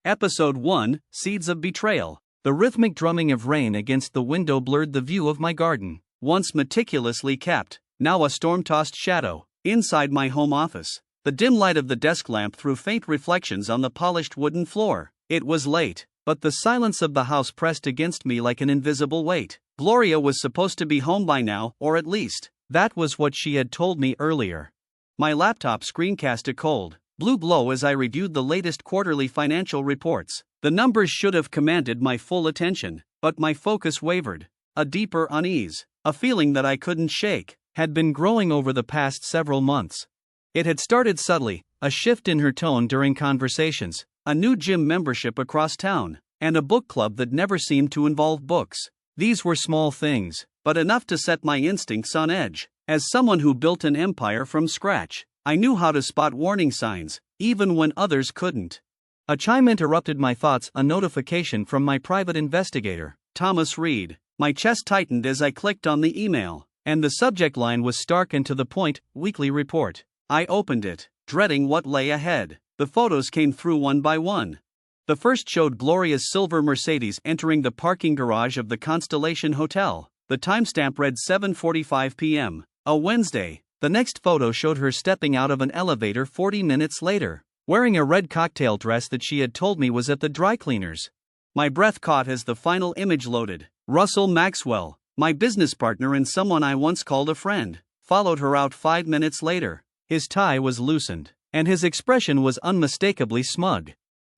Episode 1, Seeds of Betrayal. The rhythmic drumming of rain against the window blurred the view of my garden, once meticulously kept, now a storm-tossed shadow. Inside my home office, the dim light of the desk lamp threw faint reflections on the polished wooden floor. It was late, but the silence of the house pressed against me like an invisible weight. Gloria was supposed to be home by now, or at least, that was what she had told me earlier. My laptop screen cast a cold, blue glow as I reviewed the latest quarterly financial reports. The numbers should have commanded my full attention, but my focus wavered. A deeper unease, a feeling that I couldn't shake, had been growing over the past several months. It had started subtly, a shift in her tone during conversations, a new gym membership across town, and a book club that never seemed to involve books. These were small things, but enough to set my instincts on edge. As someone who built an empire from scratch, I knew how to spot warning signs, even when others couldn't. A chime interrupted my thoughts, a notification from my private investigator, Thomas Reed. My chest tightened as I clicked on the email, and the subject line was stark and to the point, weekly report. I opened it, dreading what lay ahead. The photos came through one by one. The first showed Gloria's silver Mercedes entering the parking garage of the Constellation Hotel. The timestamp read 7:45 p.m., a Wednesday. The next photo showed her stepping out of an elevator 40 minutes later, wearing a red cocktail dress that she had told me was at the dry cleaners. My breath caught as the final image loaded. Russell Maxwell, my business partner and someone I once called a friend, followed her out 5 minutes later. His tie was loosened, and his expression was unmistakably smug.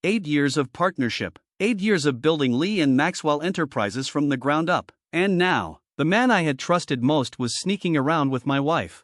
8 years of partnership, 8 years of building Lee and Maxwell Enterprises from the ground up, and now, the man I had trusted most was sneaking around with my wife.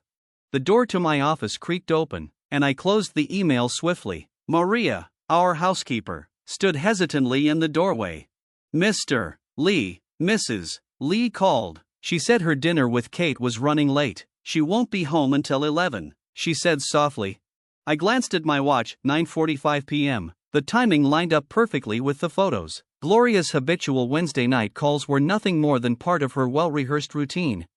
The door to my office creaked open, and I closed the email swiftly. Maria, our housekeeper, stood hesitantly in the doorway. Mr. Lee, Mrs. Lee called. She said her dinner with Kate was running late. She won't be home until 11, she said softly. I glanced at my watch, 9:45 p.m. The timing lined up perfectly with the photos. Gloria's habitual Wednesday night calls were nothing more than part of her well-rehearsed routine.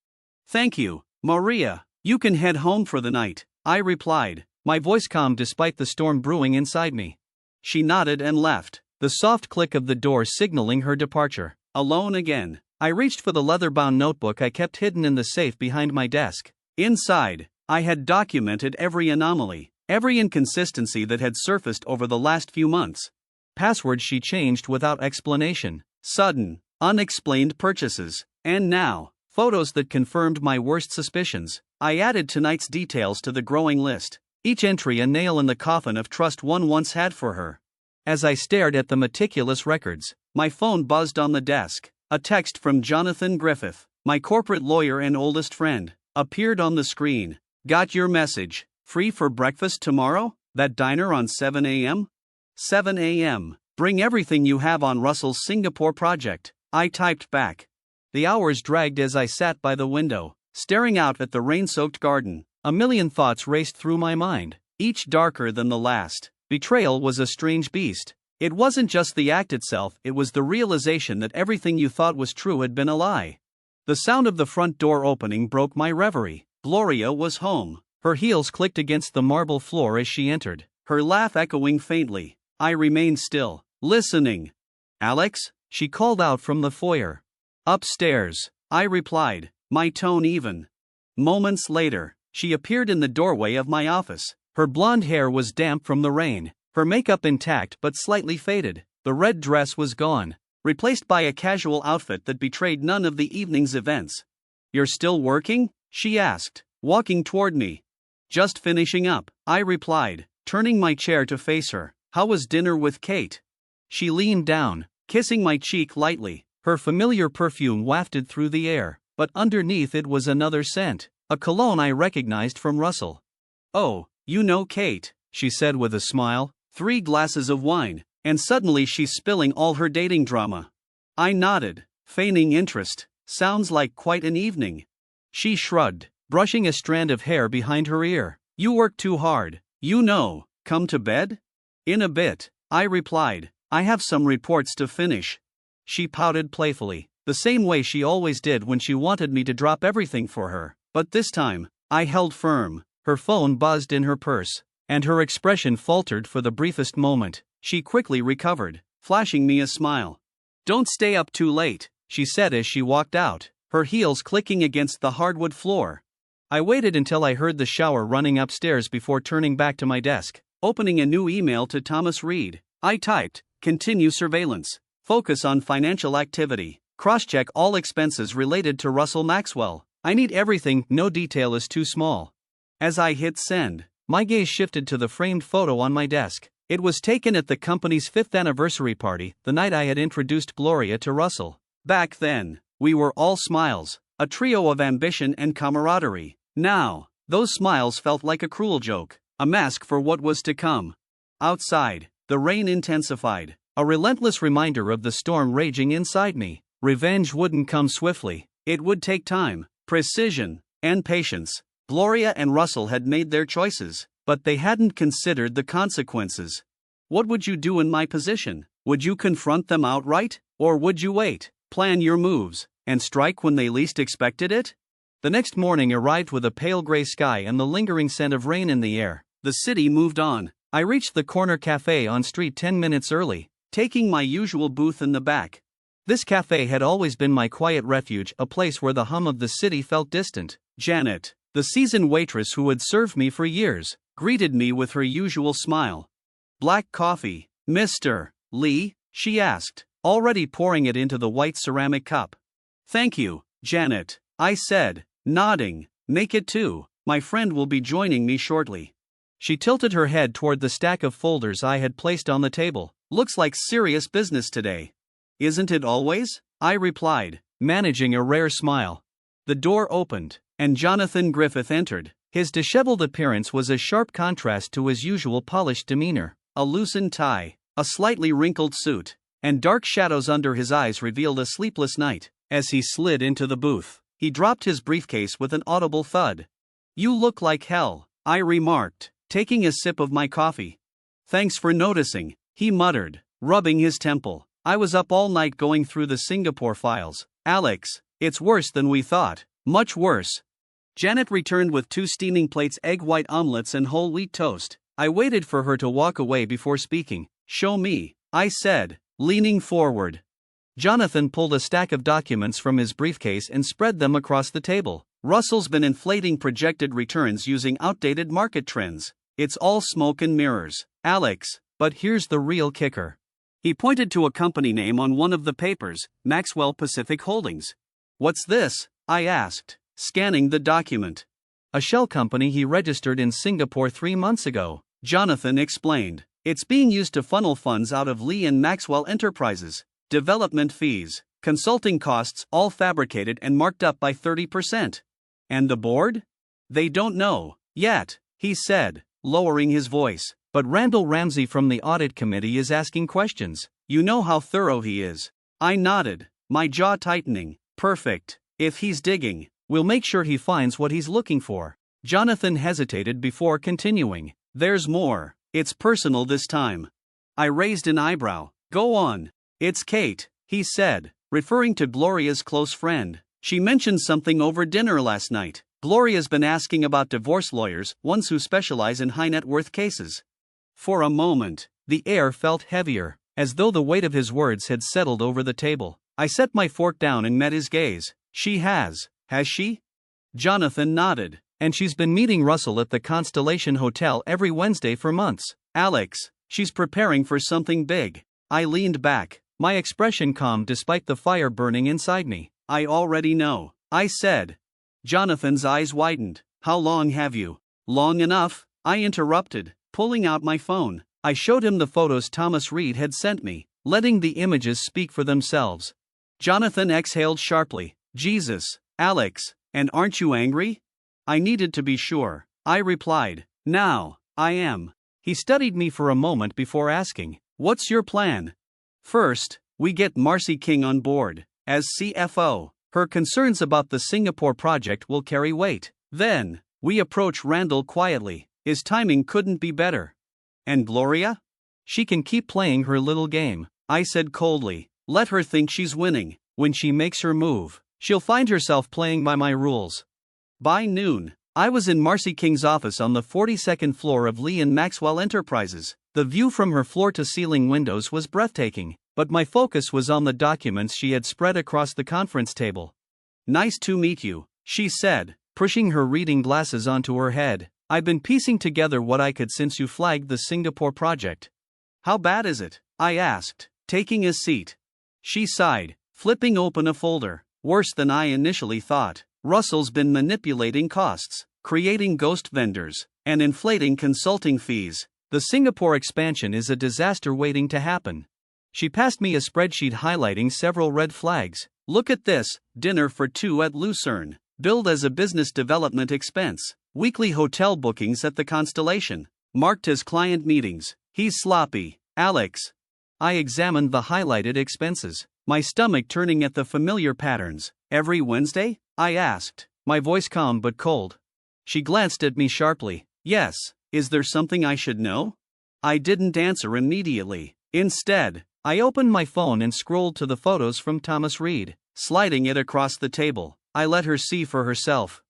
Thank you, Maria. You can head home for the night, I replied, my voice calm despite the storm brewing inside me. She nodded and left, the soft click of the door signaling her departure. Alone again, I reached for the leather-bound notebook I kept hidden in the safe behind my desk. Inside, I had documented every anomaly, every inconsistency that had surfaced over the last few months. Passwords she changed without explanation, sudden, unexplained purchases, and now, photos that confirmed my worst suspicions. I added tonight's details to the growing list, each entry a nail in the coffin of trust one once had for her. As I stared at the meticulous records, my phone buzzed on the desk. A text from Jonathan Griffith, my corporate lawyer and oldest friend, appeared on the screen. Got your message. Free for breakfast tomorrow? That diner on 7 a.m.? 7 a.m. Bring everything you have on Russell's Singapore project, I typed back. The hours dragged as I sat by the window, staring out at the rain-soaked garden. A million thoughts raced through my mind, each darker than the last. Betrayal was a strange beast. It wasn't just the act itself, it was the realization that everything you thought was true had been a lie. The sound of the front door opening broke my reverie. Gloria was home. Her heels clicked against the marble floor as she entered, her laugh echoing faintly. I remained still, listening. Alex? She called out from the foyer. Upstairs, I replied, my tone even. Moments later, she appeared in the doorway of my office. Her blonde hair was damp from the rain, her makeup intact but slightly faded. The red dress was gone, replaced by a casual outfit that betrayed none of the evening's events. You're still working? She asked, walking toward me. Just finishing up, I replied, turning my chair to face her. How was dinner with Kate? She leaned down, kissing my cheek lightly. Her familiar perfume wafted through the air, but underneath it was another scent, a cologne I recognized from Russell. Oh, you know Kate, she said with a smile. 3 glasses of wine, and suddenly she's spilling all her dating drama. I nodded, feigning interest. Sounds like quite an evening. She shrugged, brushing a strand of hair behind her ear. You work too hard, you know. Come to bed? In a bit, I replied. I have some reports to finish. She pouted playfully, the same way she always did when she wanted me to drop everything for her. But this time, I held firm. Her phone buzzed in her purse, and her expression faltered for the briefest moment. She quickly recovered, flashing me a smile. "Don't stay up too late," she said as she walked out, her heels clicking against the hardwood floor. I waited until I heard the shower running upstairs before turning back to my desk. Opening a new email to Thomas Reed, I typed, "Continue surveillance. Focus on financial activity. Cross-check all expenses related to Russell Maxwell. I need everything, no detail is too small." As I hit send, my gaze shifted to the framed photo on my desk. It was taken at the company's 5th anniversary party, the night I had introduced Gloria to Russell. Back then, we were all smiles, a trio of ambition and camaraderie. Now, those smiles felt like a cruel joke, a mask for what was to come. Outside, the rain intensified, a relentless reminder of the storm raging inside me. Revenge wouldn't come swiftly, it would take time, precision, and patience. Gloria and Russell had made their choices, but they hadn't considered the consequences. What would you do in my position? Would you confront them outright, or would you wait, plan your moves, and strike when they least expected it? The next morning arrived with a pale gray sky and the lingering scent of rain in the air. The city moved on. I reached the corner cafe on street 10 minutes early, taking my usual booth in the back. This cafe had always been my quiet refuge, a place where the hum of the city felt distant. Janet, the seasoned waitress who had served me for years, greeted me with her usual smile. "Black coffee, Mr. Lee?" she asked, already pouring it into the white ceramic cup. "Thank you, Janet," I said, nodding. "Make it two. My friend will be joining me shortly." She tilted her head toward the stack of folders I had placed on the table. "Looks like serious business today." "Isn't it always?" I replied, managing a rare smile. The door opened, and Jonathan Griffith entered. His disheveled appearance was a sharp contrast to his usual polished demeanor. A loosened tie, a slightly wrinkled suit, and dark shadows under his eyes revealed a sleepless night. As he slid into the booth, he dropped his briefcase with an audible thud. "You look like hell," I remarked, taking a sip of my coffee. "Thanks for noticing," he muttered, rubbing his temple. "I was up all night going through the Singapore files. Alex, it's worse than we thought, much worse." Janet returned with 2 steaming plates, egg white omelets and whole wheat toast. I waited for her to walk away before speaking. "Show me," I said, leaning forward. Jonathan pulled a stack of documents from his briefcase and spread them across the table. "Russell's been inflating projected returns using outdated market trends. It's all smoke and mirrors, Alex, but here's the real kicker." He pointed to a company name on one of the papers, Maxwell Pacific Holdings. "What's this?" I asked, scanning the document. "A shell company he registered in Singapore 3 months ago," Jonathan explained. "It's being used to funnel funds out of Lee and Maxwell Enterprises. Development fees, consulting costs, all fabricated and marked up by 30%. And the board? They don't know yet," he said, lowering his voice. "But Randall Ramsey from the audit committee is asking questions. You know how thorough he is." I nodded, my jaw tightening. "Perfect. If he's digging, we'll make sure he finds what he's looking for." Jonathan hesitated before continuing. "There's more. It's personal this time." I raised an eyebrow. "Go on." "It's Kate," he said, referring to Gloria's close friend. "She mentioned something over dinner last night. Gloria's been asking about divorce lawyers, ones who specialize in high net worth cases." For a moment, the air felt heavier, as though the weight of his words had settled over the table. I set my fork down and met his gaze. "She has she?" Jonathan nodded. "And she's been meeting Russell at the Constellation Hotel every Wednesday for months. Alex, she's preparing for something big." I leaned back, my expression calm despite the fire burning inside me. "I already know," I said. Jonathan's eyes widened. "How long have you?" "Long enough," I interrupted, pulling out my phone. I showed him the photos Thomas Reed had sent me, letting the images speak for themselves. Jonathan exhaled sharply. "Jesus, Alex, and aren't you angry?" I needed to be sure. I replied, "Now, I am." He studied me for a moment before asking, "What's your plan?" "First, we get Marcy King on board as CFO. Her concerns about the Singapore project will carry weight. Then, we approach Randall quietly. His timing couldn't be better." "And Gloria?" "She can keep playing her little game," I said coldly. "Let her think she's winning. When she makes her move, she'll find herself playing by my rules." By noon, I was in Marcy King's office on the 42nd floor of Lee and Maxwell Enterprises. The view from her floor-to-ceiling windows was breathtaking, but my focus was on the documents she had spread across the conference table. "Nice to meet you," she said, pushing her reading glasses onto her head. "I've been piecing together what I could since you flagged the Singapore project." "How bad is it?" I asked, taking a seat. She sighed, flipping open a folder. "Worse than I initially thought. Russell's been manipulating costs, creating ghost vendors, and inflating consulting fees. The Singapore expansion is a disaster waiting to happen." She passed me a spreadsheet highlighting several red flags. "Look at this: dinner for two at Lucerne, billed as a business development expense. Weekly hotel bookings at the Constellation, marked as client meetings. He's sloppy, Alex." I examined the highlighted expenses, my stomach turning at the familiar patterns. "Every Wednesday?" I asked, my voice calm but cold. She glanced at me sharply. "Yes. Is there something I should know?" I didn't answer immediately. Instead, I opened my phone and scrolled to the photos from Thomas Reed. Sliding it across the table, I let her see for herself.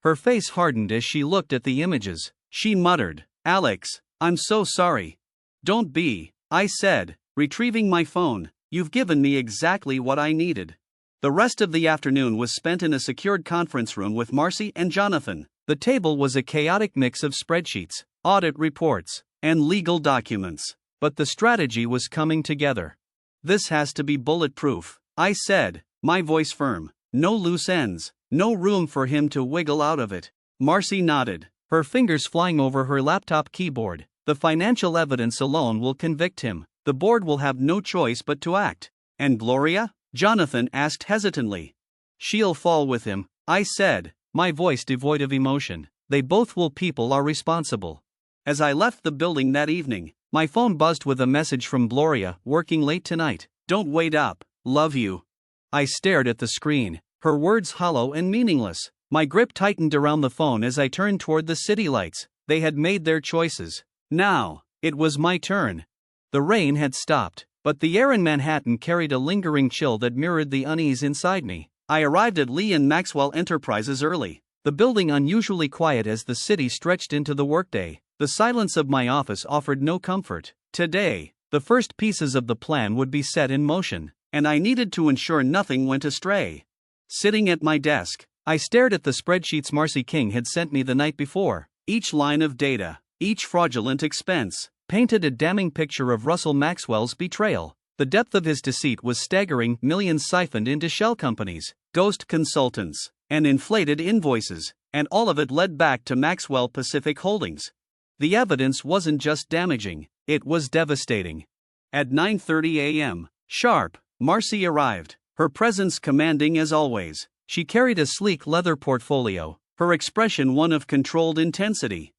Her face hardened as she looked at the images. She muttered, "Alex, I'm so sorry." "Don't be," I said, retrieving my phone. "You've given me exactly what I needed." The rest of the afternoon was spent in a secured conference room with Marcy and Jonathan. The table was a chaotic mix of spreadsheets, audit reports, and legal documents. But the strategy was coming together. "This has to be bulletproof," I said, my voice firm. "No loose ends, no room for him to wiggle out of it." Marcy nodded, her fingers flying over her laptop keyboard. "The financial evidence alone will convict him. The board will have no choice but to act." "And Gloria?" Jonathan asked hesitantly. "She'll fall with him," I said, my voice devoid of emotion. "They both will. People are responsible." As I left the building that evening, my phone buzzed with a message from Gloria. "Working late tonight. Don't wait up. Love you." I stared at the screen, her words hollow and meaningless. My grip tightened around the phone as I turned toward the city lights. They had made their choices. Now, it was my turn. The rain had stopped, but the air in Manhattan carried a lingering chill that mirrored the unease inside me. I arrived at Lee and Maxwell Enterprises early, the building unusually quiet as the city stretched into the workday. The silence of my office offered no comfort. Today, the first pieces of the plan would be set in motion, and I needed to ensure nothing went astray. Sitting at my desk, I stared at the spreadsheets Marcy King had sent me the night before. Each line of data, each fraudulent expense, painted a damning picture of Russell Maxwell's betrayal. The depth of his deceit was staggering. Millions siphoned into shell companies, ghost consultants, and inflated invoices, and all of it led back to Maxwell Pacific Holdings. The evidence wasn't just damaging, it was devastating. At 9:30 a.m. sharp, Marcy arrived, her presence commanding as always. She carried a sleek leather portfolio, her expression one of controlled intensity.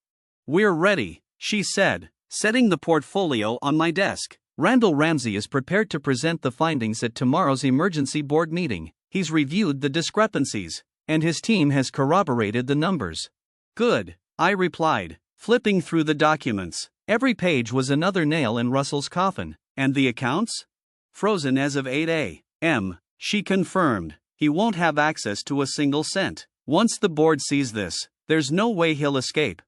"We're ready," she said, setting the portfolio on my desk. "Randall Ramsey is prepared to present the findings at tomorrow's emergency board meeting. He's reviewed the discrepancies, and his team has corroborated the numbers." "Good," I replied, flipping through the documents. Every page was another nail in Russell's coffin. "And the accounts?" "Frozen as of 8 a.m., she confirmed. "He won't have access to a single cent. Once the board sees this, there's no way he'll escape."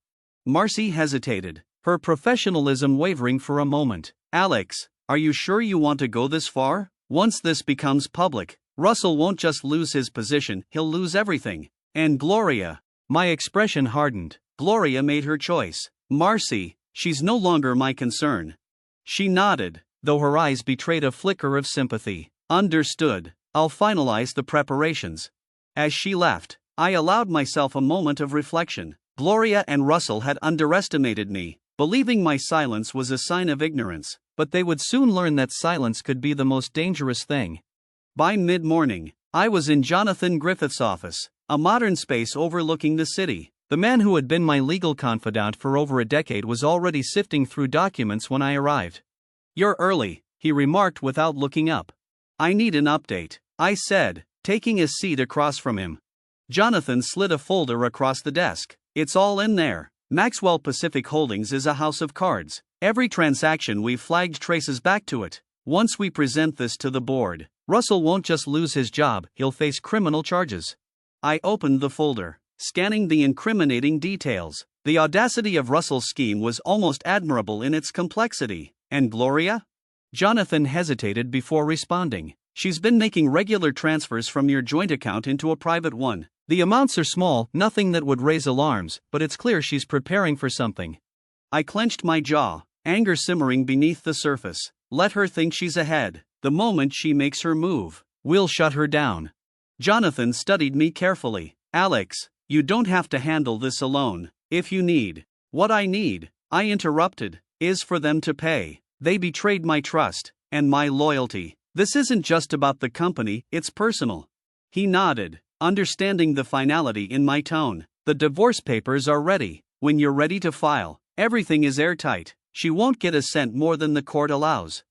Marcy hesitated, her professionalism wavering for a moment. "Alex, are you sure you want to go this far? Once this becomes public, Russell won't just lose his position, he'll lose everything." "And Gloria?" My expression hardened. "Gloria made her choice. Marcy, she's no longer my concern." She nodded, though her eyes betrayed a flicker of sympathy. "Understood. I'll finalize the preparations." As she left, I allowed myself a moment of reflection. Gloria and Russell had underestimated me, believing my silence was a sign of ignorance, but they would soon learn that silence could be the most dangerous thing. By mid-morning, I was in Jonathan Griffith's office, a modern space overlooking the city. The man who had been my legal confidant for over a decade was already sifting through documents when I arrived. "You're early," he remarked without looking up. "I need an update," I said, taking a seat across from him. Jonathan slid a folder across the desk. "It's all in there. Maxwell Pacific Holdings is a house of cards. Every transaction we've flagged traces back to it. Once we present this to the board, Russell won't just lose his job, he'll face criminal charges." I opened the folder, scanning the incriminating details. The audacity of Russell's scheme was almost admirable in its complexity. And Gloria? Jonathan hesitated before responding. She's been making regular transfers from your joint account into a private one. The amounts are small, nothing that would raise alarms, but it's clear she's preparing for something. I clenched my jaw, anger simmering beneath the surface. Let her think she's ahead. The moment she makes her move, we'll shut her down. Jonathan studied me carefully. Alex, you don't have to handle this alone. If you need what I need, I interrupted, is for them to pay. They betrayed my trust and my loyalty. This isn't just about the company, it's personal. He nodded, understanding the finality in my tone. The divorce papers are ready. When you're ready to file, everything is airtight. She won't get a cent more than the court allows.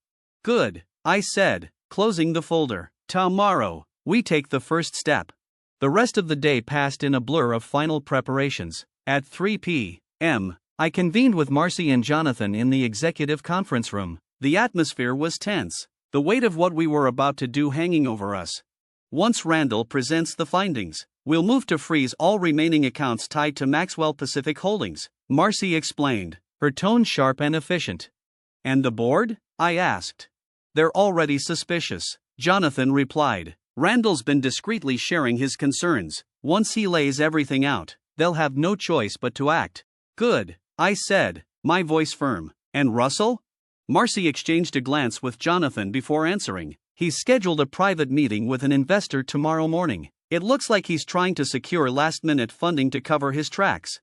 Good, I said, closing the folder. Tomorrow, we take the first step. The rest of the day passed in a blur of final preparations. At 3 p.m., I convened with Marcy and Jonathan in the executive conference room. The atmosphere was tense, the weight of what we were about to do hanging over us. Once Randall presents the findings, we'll move to freeze all remaining accounts tied to Maxwell Pacific Holdings, Marcy explained, her tone sharp and efficient. And the board? I asked. They're already suspicious, Jonathan replied. Randall's been discreetly sharing his concerns. Once he lays everything out, they'll have no choice but to act. Good, I said, my voice firm. And Russell? Marcy exchanged a glance with Jonathan before answering. He's scheduled a private meeting with an investor tomorrow morning. It looks like he's trying to secure last-minute funding to cover his tracks.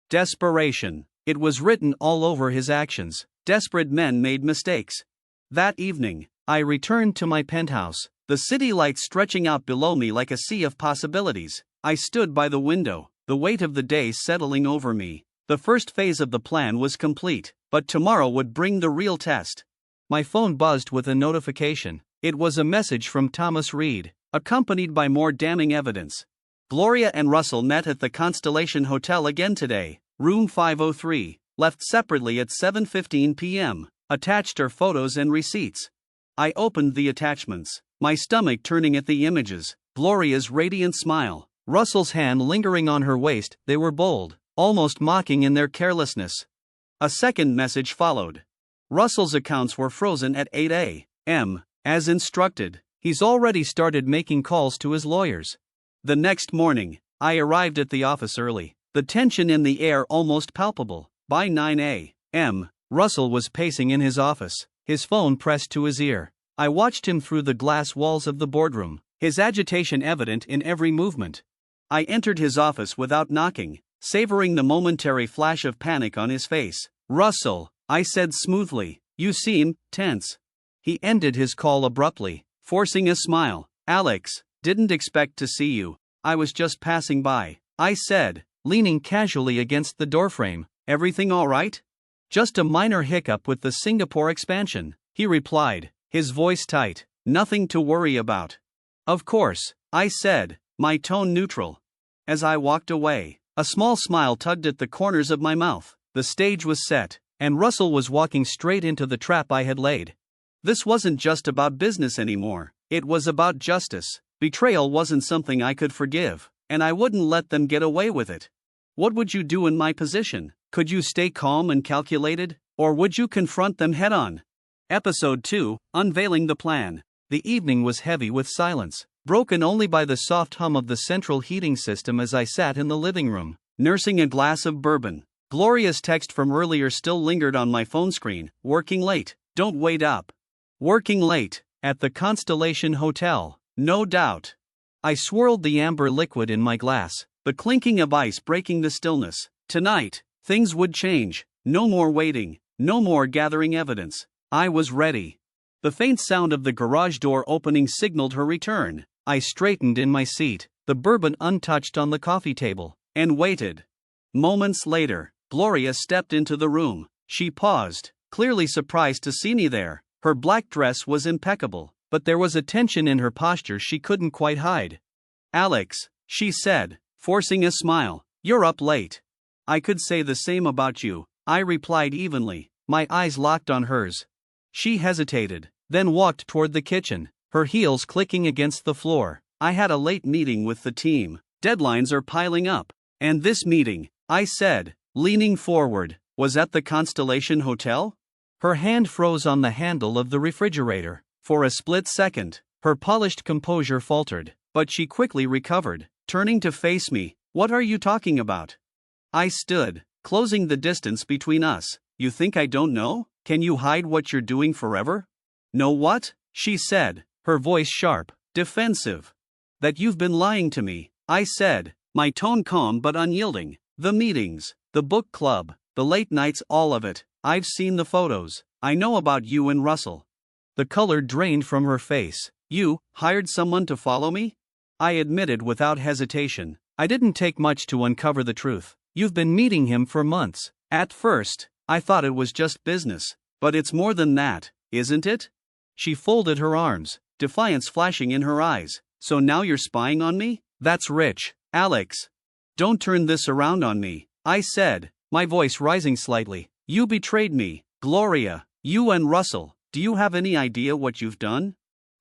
Desperation. It was written all over his actions. Desperate men made mistakes. That evening, I returned to my penthouse, the city lights stretching out below me like a sea of possibilities. I stood by the window, the weight of the day settling over me. The first phase of the plan was complete, but tomorrow would bring the real test. My phone buzzed with a notification. It was a message from Thomas Reed, accompanied by more damning evidence. Gloria and Russell met at the Constellation Hotel again today, room 503, left separately at 7:15 p.m., attached are photos and receipts. I opened the attachments, my stomach turning at the images. Gloria's radiant smile, Russell's hand lingering on her waist. They were bold, almost mocking in their carelessness. A second message followed. Russell's accounts were frozen at 8 a.m., as instructed. He's already started making calls to his lawyers. The next morning, I arrived at the office early, the tension in the air almost palpable. By 9 a.m., Russell was pacing in his office, his phone pressed to his ear. I watched him through the glass walls of the boardroom, his agitation evident in every movement. I entered his office without knocking, savoring the momentary flash of panic on his face. Russell, I said smoothly, you seem tense. He ended his call abruptly, forcing a smile. Alex, didn't expect to see you. I was just passing by, I said, leaning casually against the doorframe. Everything all right? Just a minor hiccup with the Singapore expansion, he replied, his voice tight. Nothing to worry about. Of course, I said, my tone neutral. As I walked away, a small smile tugged at the corners of my mouth. The stage was set, and Russell was walking straight into the trap I had laid. This wasn't just about business anymore, it was about justice. Betrayal wasn't something I could forgive, and I wouldn't let them get away with it. What would you do in my position? Could you stay calm and calculated, or would you confront them head-on? Episode 2, Unveiling the Plan. The evening was heavy with silence, broken only by the soft hum of the central heating system as I sat in the living room, nursing a glass of bourbon. Gloria's text from earlier still lingered on my phone screen. Working late, don't wait up. Working late, at the Constellation Hotel, no doubt. I swirled the amber liquid in my glass, the clinking of ice breaking the stillness. Tonight, things would change. No more waiting, no more gathering evidence. I was ready. The faint sound of the garage door opening signaled her return. I straightened in my seat, the bourbon untouched on the coffee table, and waited. Moments later, Gloria stepped into the room. She paused, clearly surprised to see me there. Her black dress was impeccable, but there was a tension in her posture she couldn't quite hide. Alex, she said, forcing a smile, you're up late. I could say the same about you, I replied evenly, my eyes locked on hers. She hesitated, then walked toward the kitchen, her heels clicking against the floor. I had a late meeting with the team. Deadlines are piling up. And this meeting, I said, leaning forward, was at the Constellation Hotel? Her hand froze on the handle of the refrigerator. For a split second, her polished composure faltered, but she quickly recovered, turning to face me. What are you talking about? I stood, closing the distance between us. You think I don't know? Can you hide what you're doing forever? Know what? She said, her voice sharp, defensive. That you've been lying to me, I said, my tone calm but unyielding. The meetings, the book club, the late nights, all of it. I've seen the photos. I know about you and Russell. The color drained from her face. You hired someone to follow me? I admitted without hesitation. I didn't take much to uncover the truth. You've been meeting him for months. At first, I thought it was just business. But it's more than that, isn't it? She folded her arms, defiance flashing in her eyes. So now you're spying on me? That's rich, Alex. Don't turn this around on me, I said, my voice rising slightly. You betrayed me, Gloria. You and Russell. Do you have any idea what you've done?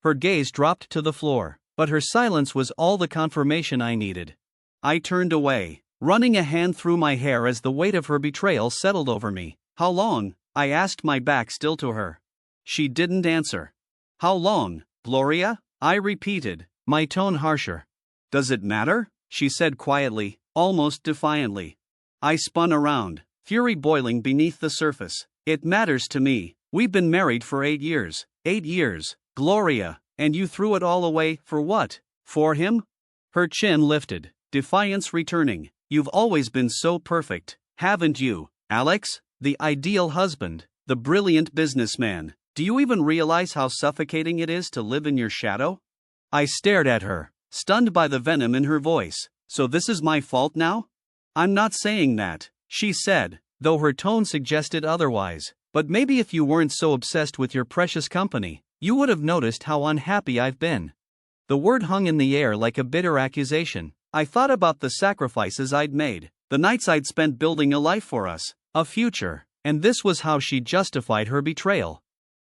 Her gaze dropped to the floor, but her silence was all the confirmation I needed. I turned away, running a hand through my hair as the weight of her betrayal settled over me. How long? I asked, my back still to her. She didn't answer. How long, Gloria? I repeated, my tone harsher. Does it matter? She said quietly, almost defiantly. I spun around, fury boiling beneath the surface. It matters to me. We've been married for 8 years. 8 years, Gloria, and you threw it all away, for what? For him? Her chin lifted, defiance returning. You've always been so perfect, haven't you, Alex? The ideal husband, the brilliant businessman. Do you even realize how suffocating it is to live in your shadow? I stared at her, stunned by the venom in her voice. So this is my fault now? I'm not saying that, she said, though her tone suggested otherwise. But maybe if you weren't so obsessed with your precious company, you would have noticed how unhappy I've been. The word hung in the air like a bitter accusation. I thought about the sacrifices I'd made, the nights I'd spent building a life for us, a future, and this was how she justified her betrayal.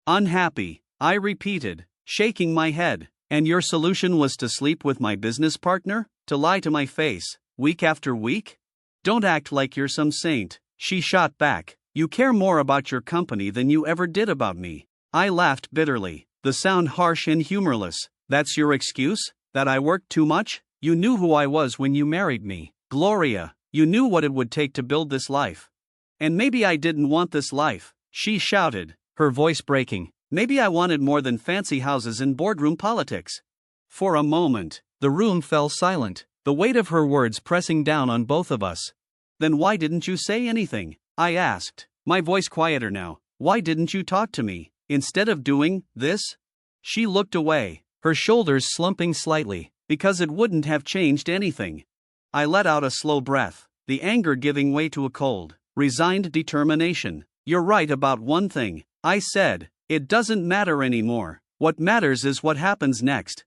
Unhappy, I repeated, shaking my head. And your solution was to sleep with my business partner? To lie to my face, week after week? Don't act like you're some saint, she shot back. You care more about your company than you ever did about me. I laughed bitterly, the sound harsh and humorless. That's your excuse? That I worked too much? You knew who I was when you married me, Gloria. You knew what it would take to build this life. And maybe I didn't want this life, she shouted, her voice breaking. Maybe I wanted more than fancy houses and boardroom politics. For a moment, the room fell silent, the weight of her words pressing down on both of us. Then why didn't you say anything? I asked, my voice quieter now. Why didn't you talk to me, instead of doing this? She looked away, her shoulders slumping slightly, because it wouldn't have changed anything. I let out a slow breath, the anger giving way to a cold, resigned determination. You're right about one thing, I said. It doesn't matter anymore. What matters is what happens next.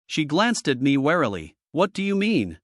She glanced at me warily. What do you mean?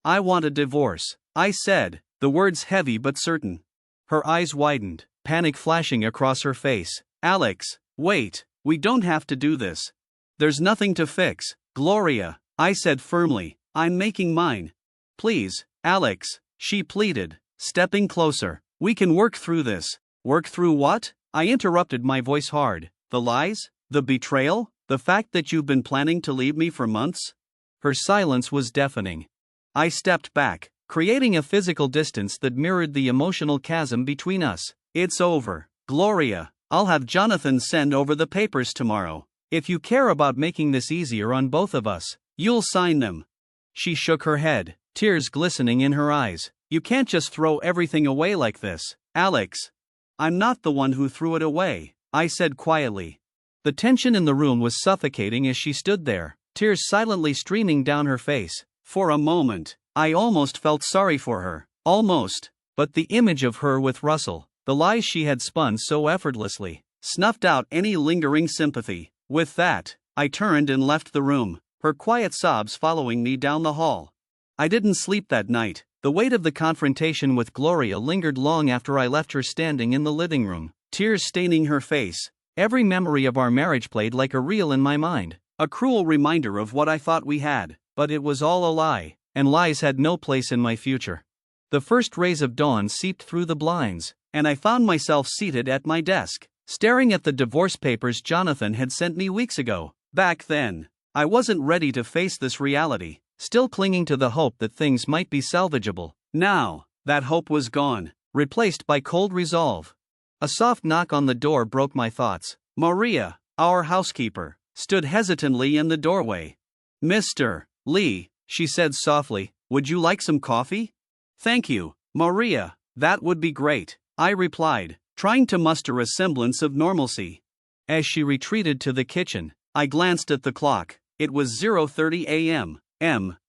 I want a divorce, I said, the words heavy but certain. Her eyes widened, panic flashing across her face. Alex, wait, we don't have to do this. There's nothing to fix, Gloria, I said firmly. I'm making mine. Please, Alex, she pleaded, stepping closer. We can work through this. Work through what? I interrupted, my voice hard. The lies? The betrayal? The fact that you've been planning to leave me for months? Her silence was deafening. I stepped back, creating a physical distance that mirrored the emotional chasm between us. It's over, Gloria. I'll have Jonathan send over the papers tomorrow. If you care about making this easier on both of us, you'll sign them. She shook her head, tears glistening in her eyes. You can't just throw everything away like this, Alex. I'm not the one who threw it away, I said quietly. The tension in the room was suffocating as she stood there, tears silently streaming down her face. For a moment, I almost felt sorry for her. Almost. But the image of her with Russell, the lies she had spun so effortlessly, snuffed out any lingering sympathy. With that, I turned and left the room, her quiet sobs following me down the hall. I didn't sleep that night. The weight of the confrontation with Gloria lingered long after I left her standing in the living room, tears staining her face. Every memory of our marriage played like a reel in my mind, a cruel reminder of what I thought we had, but it was all a lie, and lies had no place in my future. The first rays of dawn seeped through the blinds, and I found myself seated at my desk, staring at the divorce papers Jonathan had sent me weeks ago. Back then, I wasn't ready to face this reality, still clinging to the hope that things might be salvageable. Now, that hope was gone, replaced by cold resolve. A soft knock on the door broke my thoughts. Maria, our housekeeper, stood hesitantly in the doorway. "Mr. Lee," she said softly, "would you like some coffee?" "Thank you, Maria, that would be great," I replied, trying to muster a semblance of normalcy. As she retreated to the kitchen, I glanced at the clock. It was 0:30 a.m.,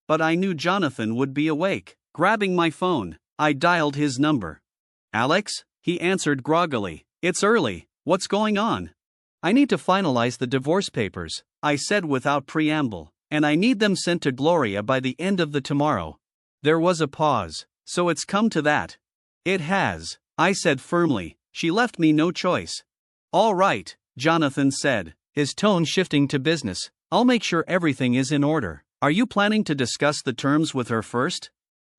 but I knew Jonathan would be awake. Grabbing my phone, I dialed his number. "Alex?" he answered groggily. "It's early, what's going on?" "I need to finalize the divorce papers," I said without preamble, "and I need them sent to Gloria by the end of the tomorrow." There was a pause. "So it's come to that?" "It has," I said firmly. "She left me no choice." "All right," Jonathan said, his tone shifting to business. "I'll make sure everything is in order. Are you planning to discuss the terms with her first?"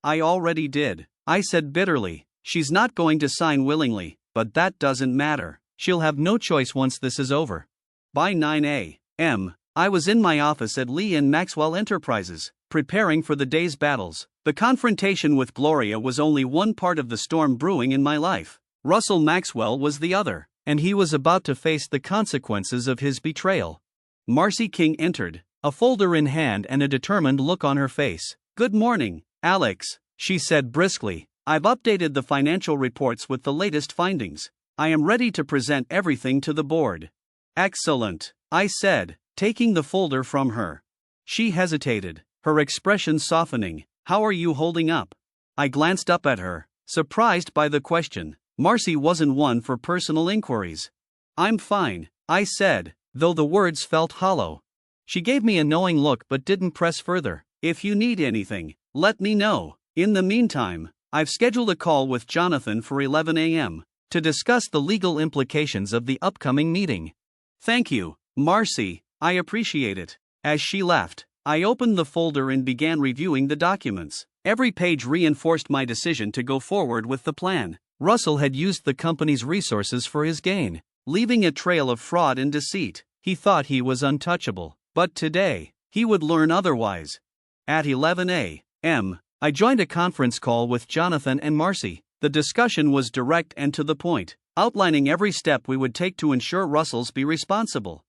"I already did," I said bitterly. "She's not going to sign willingly, but that doesn't matter. She'll have no choice once this is over." By 9 a.m., I was in my office at Lee and Maxwell Enterprises, preparing for the day's battles. The confrontation with Gloria was only one part of the storm brewing in my life. Russell Maxwell was the other, and he was about to face the consequences of his betrayal. Marcy King entered, a folder in hand and a determined look on her face. "Good morning, Alex," she said briskly. "I've updated the financial reports with the latest findings. I am ready to present everything to the board." "Excellent," I said, taking the folder from her. She hesitated, her expression softening. "How are you holding up?" I glanced up at her, surprised by the question. Marcy wasn't one for personal inquiries. "I'm fine," I said, though the words felt hollow. She gave me a knowing look but didn't press further. "If you need anything, let me know. In the meantime, I've scheduled a call with Jonathan for 11 a.m. to discuss the legal implications of the upcoming meeting." "Thank you, Marcy, I appreciate it." As she left, I opened the folder and began reviewing the documents. Every page reinforced my decision to go forward with the plan. Russell had used the company's resources for his gain, leaving a trail of fraud and deceit. He thought he was untouchable, but today, he would learn otherwise. At 11 a.m., I joined a conference call with Jonathan and Marcy. The discussion was direct and to the point, outlining every step we would take to ensure Russell's be responsible.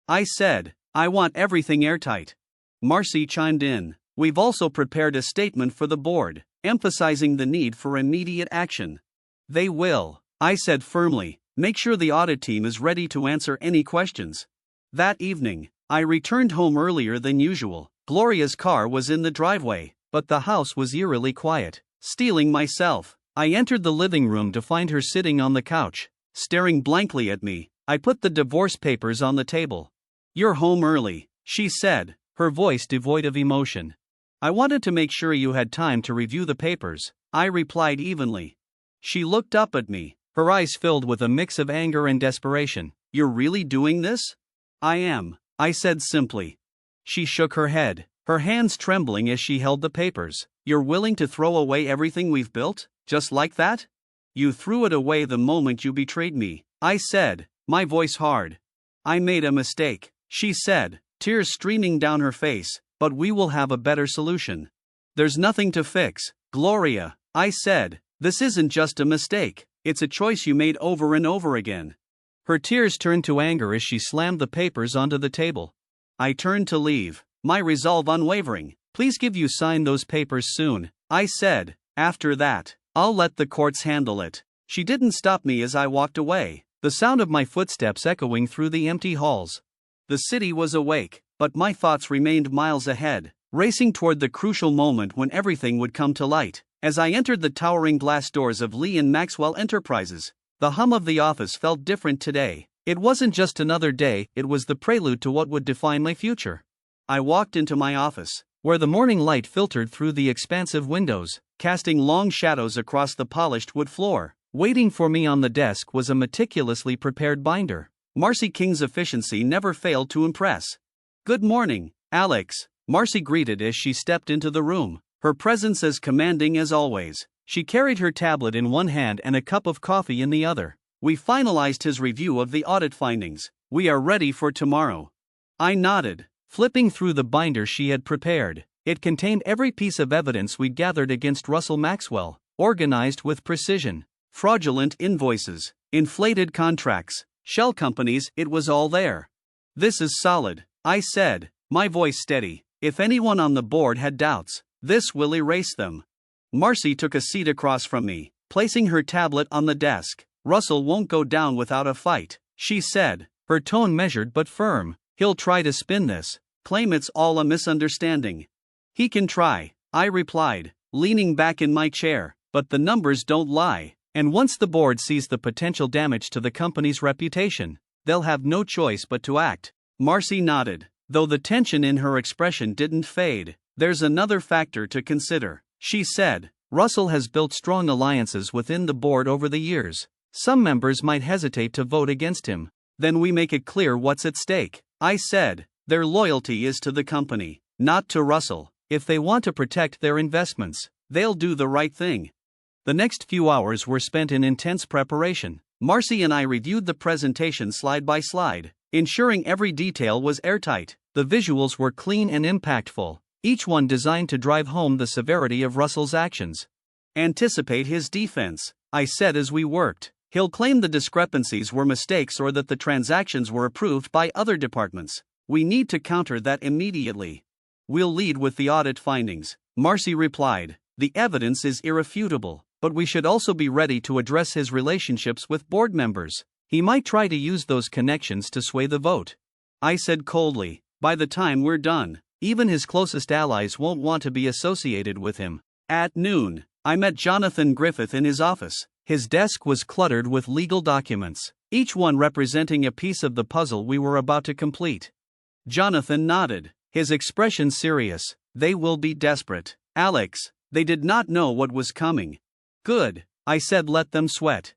I said, "I want everything airtight." Marcy chimed in, "We've also prepared a statement for the board, emphasizing the need for immediate action." "They will," I said firmly, "make sure the audit team is ready to answer any questions." That evening, I returned home earlier than usual. Gloria's car was in the driveway, but the house was eerily quiet. Steeling myself, I entered the living room to find her sitting on the couch, staring blankly at me. I put the divorce papers on the table. "You're home early," she said, her voice devoid of emotion. "I wanted to make sure you had time to review the papers," I replied evenly. She looked up at me, her eyes filled with a mix of anger and desperation. "You're really doing this?" "I am," I said simply. She shook her head, her hands trembling as she held the papers. "You're willing to throw away everything we've built, just like that?" "You threw it away the moment you betrayed me," I said, my voice hard. "I made a mistake," she said, tears streaming down her face, "but we will have a better solution." "There's nothing to fix, Gloria," I said. "This isn't just a mistake, it's a choice you made over and over again." Her tears turned to anger as she slammed the papers onto the table. I turned to leave, my resolve unwavering. "Please give you sign those papers soon," I said. "After that, I'll let the courts handle it." She didn't stop me as I walked away, the sound of my footsteps echoing through the empty halls. The city was awake, but my thoughts remained miles ahead, racing toward the crucial moment when everything would come to light. As I entered the towering glass doors of Lee and Maxwell Enterprises, the hum of the office felt different today. It wasn't just another day, it was the prelude to what would define my future. I walked into my office, where the morning light filtered through the expansive windows, casting long shadows across the polished wood floor. Waiting for me on the desk was a meticulously prepared binder. Marcy King's efficiency never failed to impress. "Good morning, Alex," Marcy greeted as she stepped into the room, her presence as commanding as always. She carried her tablet in one hand and a cup of coffee in the other. We finalized his review of the audit findings. We are ready for tomorrow. I nodded, flipping through the binder she had prepared. It contained every piece of evidence we'd gathered against Russell Maxwell, organized with precision. Fraudulent invoices, inflated contracts, shell companies, it was all there. This is solid, I said, my voice steady. If anyone on the board had doubts, this will erase them. Marcy took a seat across from me, placing her tablet on the desk. Russell won't go down without a fight, she said, her tone measured but firm. He'll try to spin this, claim it's all a misunderstanding. He can try, I replied, leaning back in my chair, but the numbers don't lie, and once the board sees the potential damage to the company's reputation, they'll have no choice but to act. Marcy nodded, though the tension in her expression didn't fade. There's another factor to consider, she said. Russell has built strong alliances within the board over the years. Some members might hesitate to vote against him. Then we make it clear what's at stake, I said. Their loyalty is to the company, not to Russell. If they want to protect their investments, they'll do the right thing. The next few hours were spent in intense preparation. Marcy and I reviewed the presentation slide by slide, ensuring every detail was airtight. The visuals were clean and impactful, each one designed to drive home the severity of Russell's actions. Anticipate his defense, I said as we worked. He'll claim the discrepancies were mistakes or that the transactions were approved by other departments. We need to counter that immediately. We'll lead with the audit findings, Marcy replied. The evidence is irrefutable, but we should also be ready to address his relationships with board members. He might try to use those connections to sway the vote. I said coldly, by the time we're done, even his closest allies won't want to be associated with him. At noon, I met Jonathan Griffith in his office. His desk was cluttered with legal documents, each one representing a piece of the puzzle we were about to complete. Jonathan nodded, his expression serious. They will be desperate, Alex. They did not know what was coming. Good, I said, let them sweat.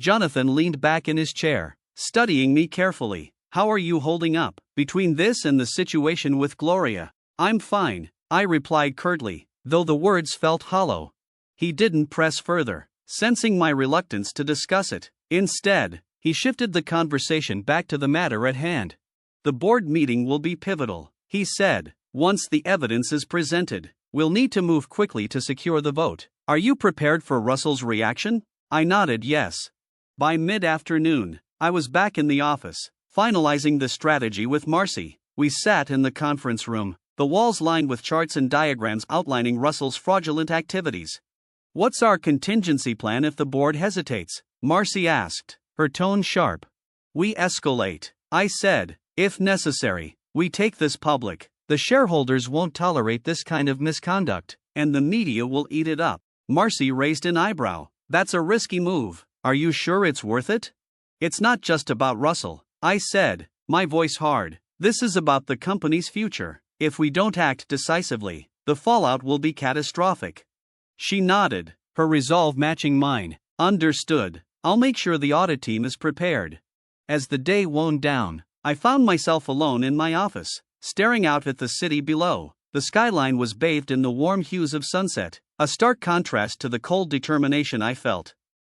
Jonathan leaned back in his chair, studying me carefully. How are you holding up, between this and the situation with Gloria? I'm fine, I replied curtly, though the words felt hollow. He didn't press further, sensing my reluctance to discuss it. Instead, he shifted the conversation back to the matter at hand. The board meeting will be pivotal, he said. Once the evidence is presented, we'll need to move quickly to secure the vote. Are you prepared for Russell's reaction? I nodded yes. By mid-afternoon, I was back in the office, finalizing the strategy with Marcy. We sat in the conference room, the walls lined with charts and diagrams outlining Russell's fraudulent activities. What's our contingency plan if the board hesitates? Marcy asked, her tone sharp. We escalate, I said. If necessary, we take this public. The shareholders won't tolerate this kind of misconduct, and the media will eat it up. Marcy raised an eyebrow. That's a risky move. Are you sure it's worth it? It's not just about Russell, I said, my voice hard. This is about the company's future. If we don't act decisively, the fallout will be catastrophic. She nodded, her resolve matching mine. Understood. I'll make sure the audit team is prepared. As the day wound down, I found myself alone in my office, staring out at the city below. The skyline was bathed in the warm hues of sunset, a stark contrast to the cold determination I felt.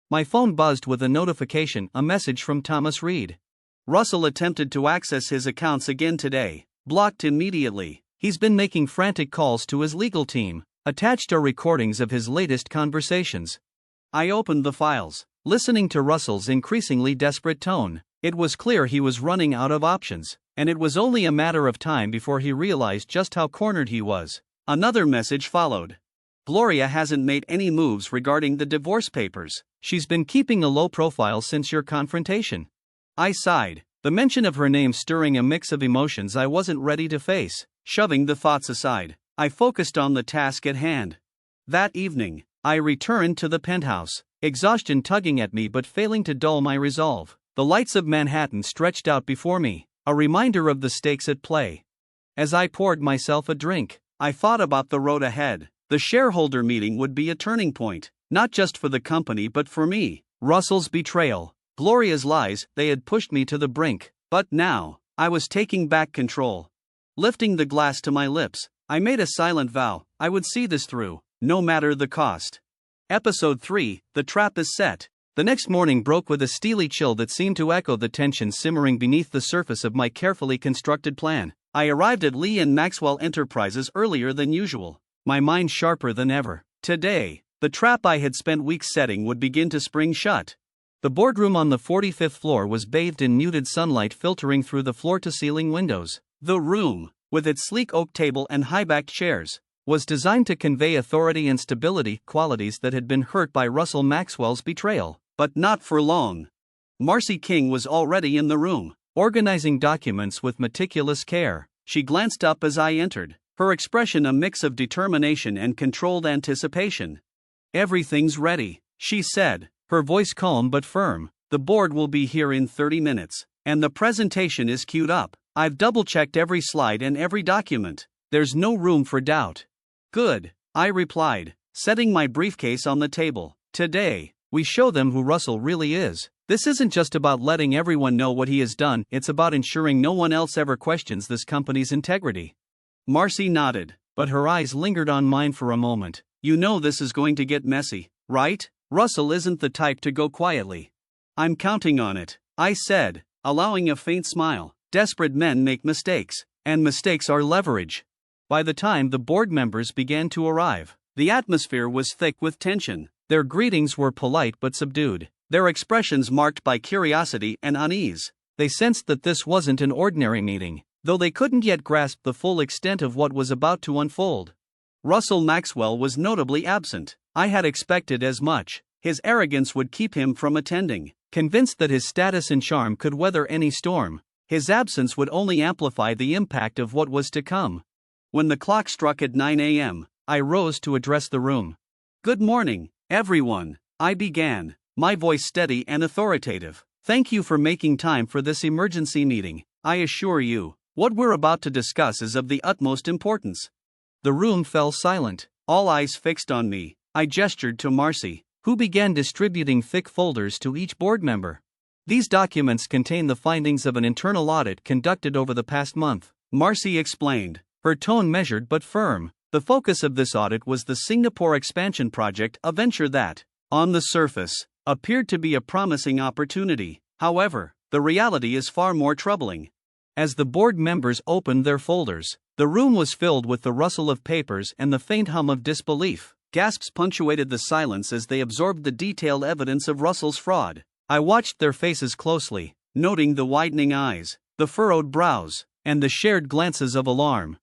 My phone buzzed with a notification, a message from Thomas Reed. Russell attempted to access his accounts again today. Blocked immediately. He's been making frantic calls to his legal team. Attached are recordings of his latest conversations. I opened the files, listening to Russell's increasingly desperate tone. It was clear he was running out of options, and it was only a matter of time before he realized just how cornered he was. Another message followed. Gloria hasn't made any moves regarding the divorce papers. She's been keeping a low profile since your confrontation. I sighed, the mention of her name stirring a mix of emotions I wasn't ready to face. Shoving the thoughts aside, I focused on the task at hand. That evening, I returned to the penthouse, exhaustion tugging at me but failing to dull my resolve. The lights of Manhattan stretched out before me, a reminder of the stakes at play. As I poured myself a drink, I thought about the road ahead. The shareholder meeting would be a turning point, not just for the company but for me. Russell's betrayal, Gloria's lies, they had pushed me to the brink, but now, I was taking back control. Lifting the glass to my lips, I made a silent vow, I would see this through, no matter the cost. Episode 3, The Trap is Set. The next morning broke with a steely chill that seemed to echo the tension simmering beneath the surface of my carefully constructed plan. I arrived at Lee and Maxwell Enterprises earlier than usual, my mind sharper than ever. Today, the trap I had spent weeks setting would begin to spring shut. The boardroom on the 45th floor was bathed in muted sunlight filtering through the floor-to-ceiling windows. The room, with its sleek oak table and high-backed chairs, was designed to convey authority and stability, qualities that had been hurt by Russell Maxwell's betrayal. But not for long. Marcy King was already in the room, organizing documents with meticulous care. She glanced up as I entered, her expression a mix of determination and controlled anticipation. "Everything's ready," she said, her voice calm but firm. "The board will be here in 30 minutes, and the presentation is queued up. I've double-checked every slide and every document. There's no room for doubt." "Good," I replied, setting my briefcase on the table. "Today, we show them who Russell really is. This isn't just about letting everyone know what he has done, it's about ensuring no one else ever questions this company's integrity." Marcy nodded, but her eyes lingered on mine for a moment. "You know this is going to get messy, right? Russell isn't the type to go quietly." "I'm counting on it," I said, allowing a faint smile. "Desperate men make mistakes, and mistakes are leverage." By the time the board members began to arrive, the atmosphere was thick with tension. Their greetings were polite but subdued, their expressions marked by curiosity and unease. They sensed that this wasn't an ordinary meeting, though they couldn't yet grasp the full extent of what was about to unfold. Russell Maxwell was notably absent. I had expected as much. His arrogance would keep him from attending. Convinced that his status and charm could weather any storm, his absence would only amplify the impact of what was to come. When the clock struck at 9 a.m., I rose to address the room. "Good morning, everyone," I began, my voice steady and authoritative. "Thank you for making time for this emergency meeting. I assure you, what we're about to discuss is of the utmost importance." The room fell silent, all eyes fixed on me. I gestured to Marcy, who began distributing thick folders to each board member. "These documents contain the findings of an internal audit conducted over the past month," Marcy explained, her tone measured but firm. "The focus of this audit was the Singapore expansion project, a venture that, on the surface, appeared to be a promising opportunity. However, the reality is far more troubling." As the board members opened their folders, the room was filled with the rustle of papers and the faint hum of disbelief. Gasps punctuated the silence as they absorbed the detailed evidence of Russell's fraud. I watched their faces closely, noting the widening eyes, the furrowed brows, and the shared glances of alarm.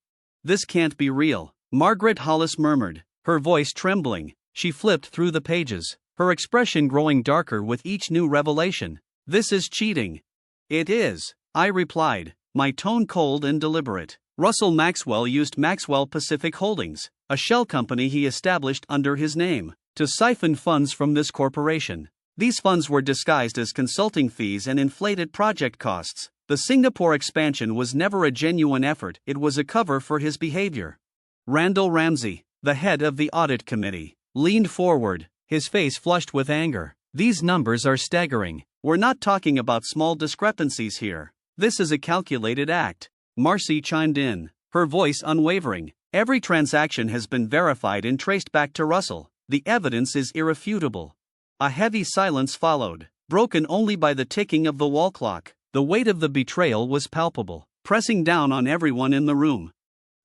"This can't be real," Margaret Hollis murmured, her voice trembling. She flipped through the pages, her expression growing darker with each new revelation. "This is cheating." "It is," I replied, my tone cold and deliberate. "Russell Maxwell used Maxwell Pacific Holdings, a shell company he established under his name, to siphon funds from this corporation. These funds were disguised as consulting fees and inflated project costs. The Singapore expansion was never a genuine effort, it was a cover for his behavior." Randall Ramsey, the head of the audit committee, leaned forward, his face flushed with anger. "These numbers are staggering. We're not talking about small discrepancies here. This is a calculated act." Marcy chimed in, her voice unwavering. "Every transaction has been verified and traced back to Russell. The evidence is irrefutable." A heavy silence followed, broken only by the ticking of the wall clock. The weight of the betrayal was palpable, pressing down on everyone in the room.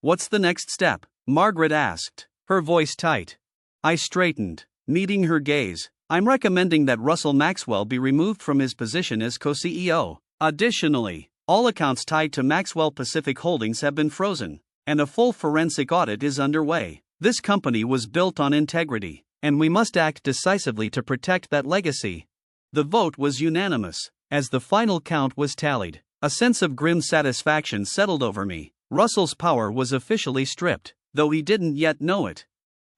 "What's the next step?" Margaret asked, her voice tight. I straightened, meeting her gaze. "I'm recommending that Russell Maxwell be removed from his position as co-CEO. Additionally, all accounts tied to Maxwell Pacific Holdings have been frozen, and a full forensic audit is underway. This company was built on integrity, and we must act decisively to protect that legacy." The vote was unanimous. As the final count was tallied, a sense of grim satisfaction settled over me. Russell's power was officially stripped, though he didn't yet know it.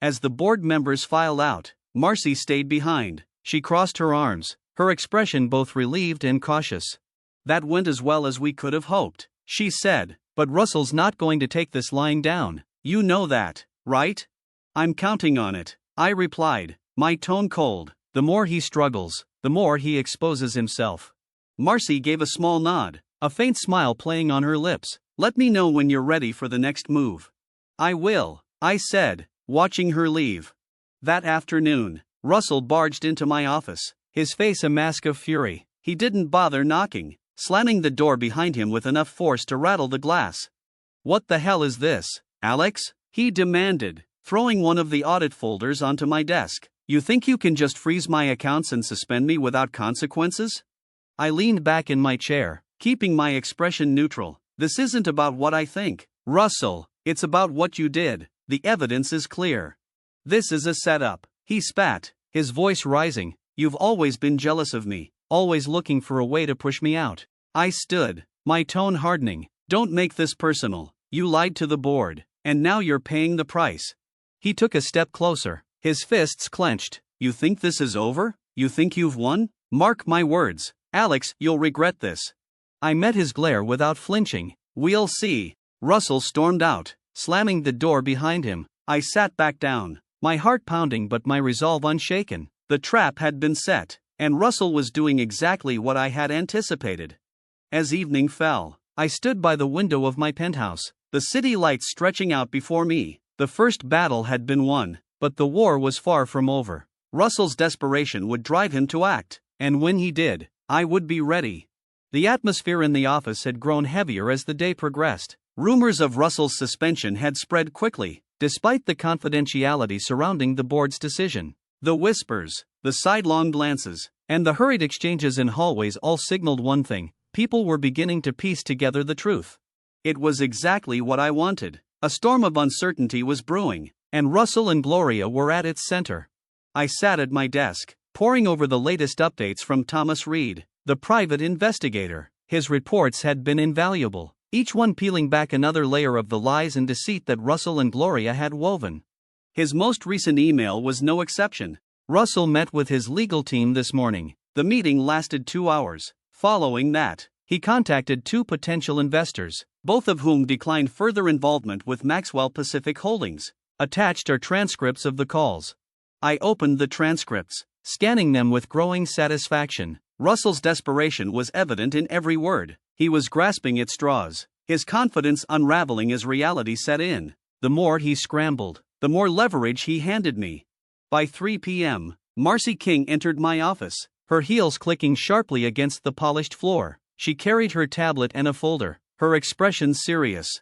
As the board members filed out, Marcy stayed behind. She crossed her arms, her expression both relieved and cautious. "That went as well as we could have hoped," she said, "but Russell's not going to take this lying down. You know that, right?" "I'm counting on it," I replied, my tone cold. "The more he struggles, the more he exposes himself." Marcy gave a small nod, a faint smile playing on her lips. "Let me know when you're ready for the next move." "I will," I said, watching her leave. That afternoon, Russell barged into my office, his face a mask of fury. He didn't bother knocking, slamming the door behind him with enough force to rattle the glass. "What the hell is this, Alex?" he demanded, throwing one of the audit folders onto my desk. "You think you can just freeze my accounts and suspend me without consequences?" I leaned back in my chair, keeping my expression neutral. "This isn't about what I think, Russell, it's about what you did. The evidence is clear." "This is a setup," he spat, his voice rising. "You've always been jealous of me, always looking for a way to push me out." I stood, my tone hardening. "Don't make this personal. You lied to the board, and now you're paying the price." He took a step closer, his fists clenched. "You think this is over? You think you've won? Mark my words, Alex, you'll regret this." I met his glare without flinching. "We'll see." Russell stormed out, slamming the door behind him. I sat back down, my heart pounding but my resolve unshaken. The trap had been set, and Russell was doing exactly what I had anticipated. As evening fell, I stood by the window of my penthouse, the city lights stretching out before me. The first battle had been won, but the war was far from over. Russell's desperation would drive him to act, and when he did, I would be ready. The atmosphere in the office had grown heavier as the day progressed. Rumors of Russell's suspension had spread quickly, despite the confidentiality surrounding the board's decision. The whispers, the sidelong glances, and the hurried exchanges in hallways all signaled one thing: people were beginning to piece together the truth. It was exactly what I wanted. A storm of uncertainty was brewing, and Russell and Gloria were at its center. I sat at my desk, poring over the latest updates from Thomas Reed, the private investigator. His reports had been invaluable, each one peeling back another layer of the lies and deceit that Russell and Gloria had woven. His most recent email was no exception. Russell met with his legal team this morning. The meeting lasted 2 hours. Following that, he contacted 2 potential investors, both of whom declined further involvement with Maxwell Pacific Holdings. Attached are transcripts of the calls. I opened the transcripts, scanning them with growing satisfaction. Russell's desperation was evident in every word. He was grasping at straws, his confidence unraveling as reality set in. The more he scrambled, the more leverage he handed me. By 3 p.m., Marcy King entered my office, her heels clicking sharply against the polished floor. She carried her tablet and a folder, her expression serious.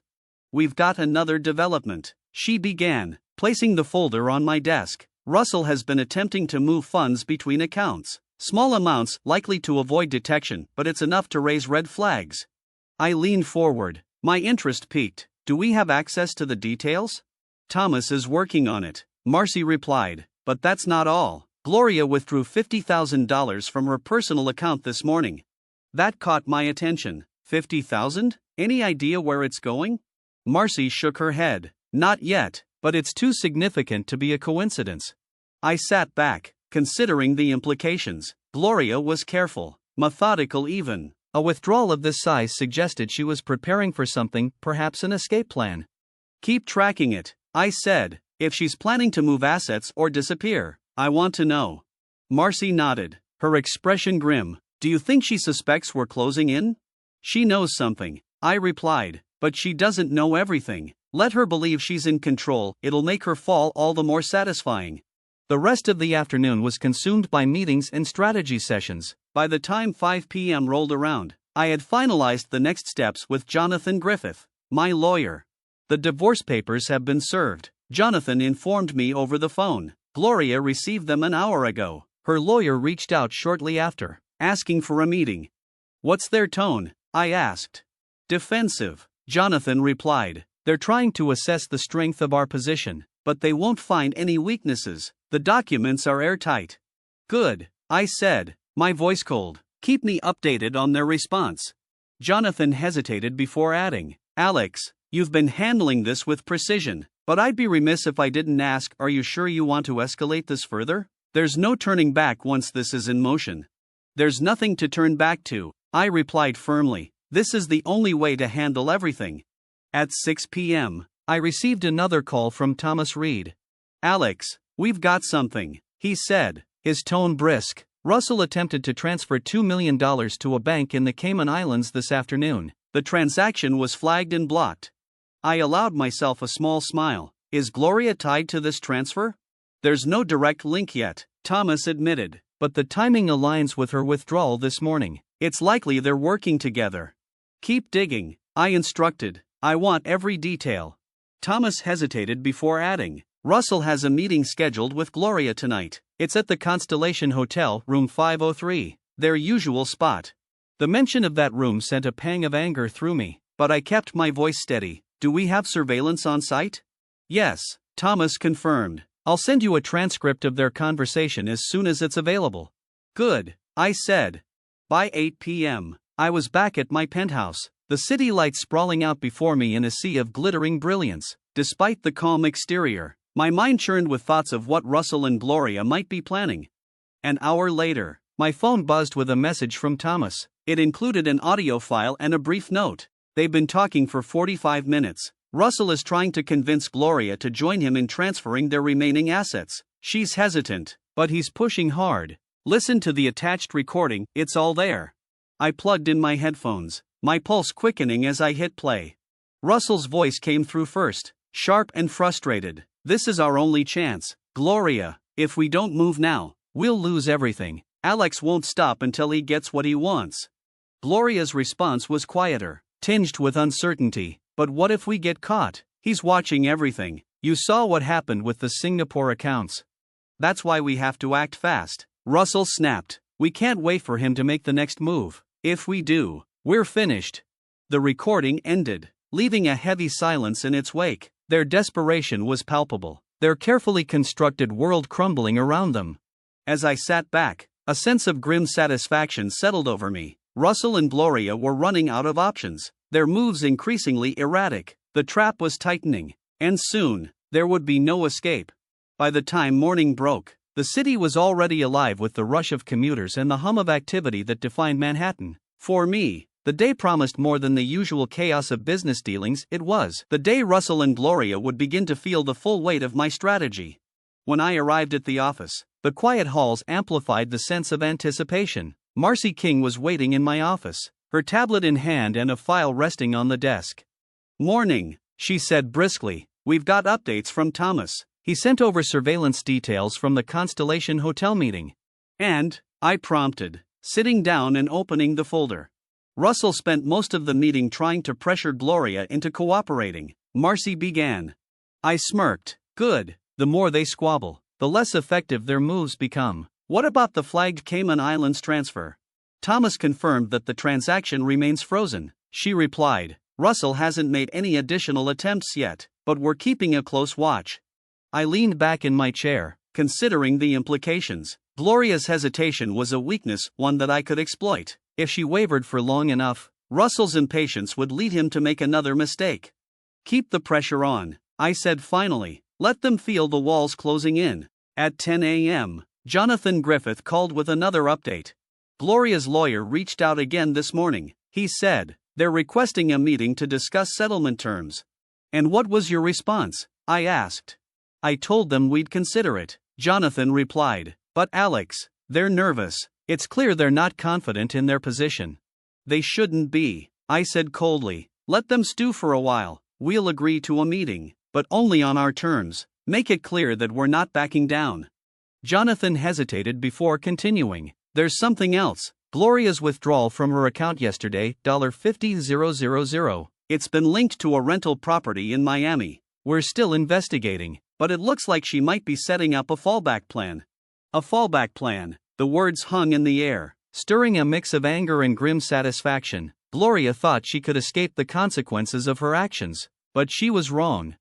"We've got another development," she began, placing the folder on my desk. "Russell has been attempting to move funds between accounts. Small amounts likely to avoid detection, but it's enough to raise red flags." I leaned forward, my interest piqued. "Do we have access to the details?" "Thomas is working on it," Marcy replied, "but that's not all. Gloria withdrew $50,000 from her personal account this morning." That caught my attention. $50,000? Any idea where it's going? Marcy shook her head. "Not yet, but it's too significant to be a coincidence." I sat back, considering the implications. Gloria was careful, methodical even. A withdrawal of this size suggested she was preparing for something, perhaps an escape plan. "Keep tracking it," I said. "If she's planning to move assets or disappear, I want to know." Marcy nodded, her expression grim. "Do you think she suspects we're closing in?" "She knows something," I replied, "but she doesn't know everything. Let her believe she's in control, it'll make her fall all the more satisfying." The rest of the afternoon was consumed by meetings and strategy sessions. By the time 5 p.m. rolled around, I had finalized the next steps with Jonathan Griffith, my lawyer. "The divorce papers have been served," Jonathan informed me over the phone. "Gloria received them an hour ago." Her lawyer reached out shortly after, asking for a meeting. "What's their tone?" I asked. "Defensive," Jonathan replied. "They're trying to assess the strength of our position, but they won't find any weaknesses. The documents are airtight." "Good," I said, my voice cold. "Keep me updated on their response." Jonathan hesitated before adding, "Alex, you've been handling this with precision, but I'd be remiss if I didn't ask, are you sure you want to escalate this further? There's no turning back once this is in motion." "There's nothing to turn back to," I replied firmly. "This is the only way to handle everything." At 6 p.m., I received another call from Thomas Reed. "Alex, we've got something," he said, his tone brisk. "Russell attempted to transfer $2 million to a bank in the Cayman Islands this afternoon. The transaction was flagged and blocked." I allowed myself a small smile. "Is Gloria tied to this transfer?" "There's no direct link yet," Thomas admitted, but the timing aligns with her withdrawal this morning. It's likely they're working together. Keep digging, I instructed. I want every detail. Thomas hesitated before adding, Russell has a meeting scheduled with Gloria tonight. It's at the Constellation Hotel, room 503, their usual spot. The mention of that room sent a pang of anger through me, but I kept my voice steady. Do we have surveillance on site? Yes, Thomas confirmed. I'll send you a transcript of their conversation as soon as it's available. Good, I said. By 8 p.m., I was back at my penthouse, the city lights sprawling out before me in a sea of glittering brilliance. Despite the calm exterior, my mind churned with thoughts of what Russell and Gloria might be planning. An hour later, my phone buzzed with a message from Thomas. It included an audio file and a brief note. They've been talking for 45 minutes. Russell is trying to convince Gloria to join him in transferring their remaining assets. She's hesitant, but he's pushing hard. Listen to the attached recording, it's all there. I plugged in my headphones, my pulse quickening as I hit play. Russell's voice came through first, sharp and frustrated. This is our only chance, Gloria. If we don't move now, we'll lose everything. Alex won't stop until he gets what he wants. Gloria's response was quieter, tinged with uncertainty. But what if we get caught? He's watching everything. You saw what happened with the Singapore accounts. That's why we have to act fast. Russell snapped. We can't wait for him to make the next move. If we do, we're finished. The recording ended, leaving a heavy silence in its wake. Their desperation was palpable, their carefully constructed world crumbling around them. As I sat back, a sense of grim satisfaction settled over me. Russell and Gloria were running out of options, their moves increasingly erratic. The trap was tightening, and soon, there would be no escape. By the time morning broke, the city was already alive with the rush of commuters and the hum of activity that defined Manhattan. For me, the day promised more than the usual chaos of business dealings. It was the day Russell and Gloria would begin to feel the full weight of my strategy. When I arrived at the office, the quiet halls amplified the sense of anticipation. Marcy King was waiting in my office, her tablet in hand and a file resting on the desk. Morning, she said briskly. We've got updates from Thomas. He sent over surveillance details from the Constellation Hotel meeting. And, I prompted, sitting down and opening the folder. Russell spent most of the meeting trying to pressure Gloria into cooperating. Marcy began. I smirked. Good, the more they squabble, the less effective their moves become. What about the flagged Cayman Islands transfer? Thomas confirmed that the transaction remains frozen. She replied, Russell hasn't made any additional attempts yet, but we're keeping a close watch. I leaned back in my chair, considering the implications. Gloria's hesitation was a weakness, one that I could exploit. If she wavered for long enough, Russell's impatience would lead him to make another mistake. Keep the pressure on, I said finally. Let them feel the walls closing in. At 10 a.m., Jonathan Griffith called with another update. Gloria's lawyer reached out again this morning. He said, they're requesting a meeting to discuss settlement terms. And what was your response? I asked. I told them we'd consider it, Jonathan replied. But Alex, they're nervous. It's clear they're not confident in their position. They shouldn't be, I said coldly. Let them stew for a while. We'll agree to a meeting, but only on our terms. Make it clear that we're not backing down. Jonathan hesitated before continuing. There's something else. Gloria's withdrawal from her account yesterday, $50,000. It's been linked to a rental property in Miami. We're still investigating, but it looks like she might be setting up a fallback plan. A fallback plan. The words hung in the air, stirring a mix of anger and grim satisfaction. Gloria thought she could escape the consequences of her actions, but she was wrong.